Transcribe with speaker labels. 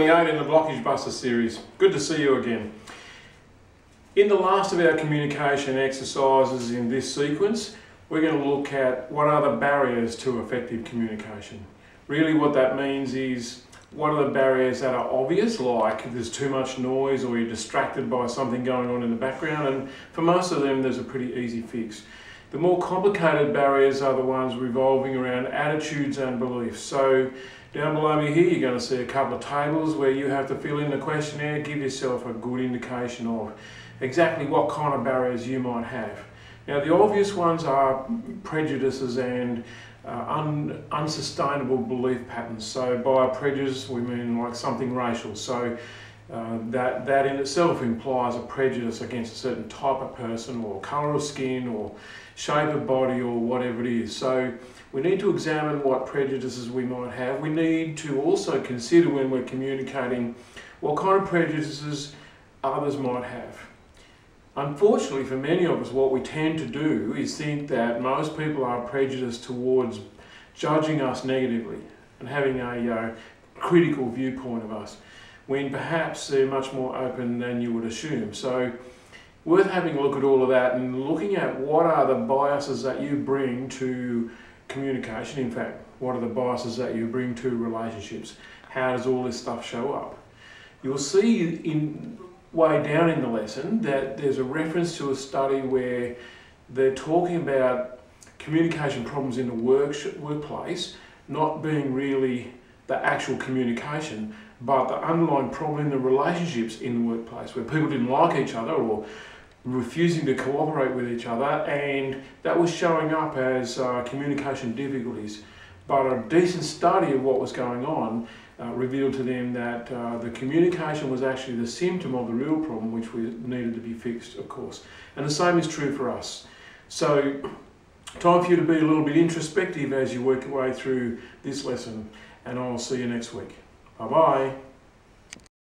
Speaker 1: 28 in the Blockage Buster series. Good to see you again. In the last of our communication exercises in this sequence, we're going to look at what are the barriers to effective communication. Really what that means is, what are the barriers that are obvious, like if there's too much noise or you're distracted by something going on in the background, and for most of them there's a pretty easy fix. The more complicated barriers are the ones revolving around attitudes and beliefs. So down below me here you're going to see a couple of tables where you have to fill in the questionnaire, give yourself a good indication of exactly what kind of barriers you might have. Now the obvious ones are prejudices and unsustainable belief patterns. So by prejudice we mean like something racial. So that in itself implies a prejudice against a certain type of person or colour of skin or shape of body or whatever it is. So we need to examine what prejudices we might have. We need to also consider when we're communicating what kind of prejudices others might have. Unfortunately for many of us, what we tend to do is think that most people are prejudiced towards judging us negatively and having a critical viewpoint of us, when perhaps they're much more open than you would assume. So worth having a look at all of that and looking at what are the biases that you bring to communication. In fact, what are the biases that you bring to relationships? How does all this stuff show up? You'll see way down in the lesson that there's a reference to a study where they're talking about communication problems in the workplace not being really the actual communication, but the underlying problem in the relationships in the workplace, where people didn't like each other or refusing to cooperate with each other, and that was showing up as communication difficulties. But a decent study of what was going on revealed to them that the communication was actually the symptom of the real problem, which needed to be fixed, of course. And the same is true for us. So, time for you to be a little bit introspective as you work your way through this lesson, and I'll see you next week. Bye-bye.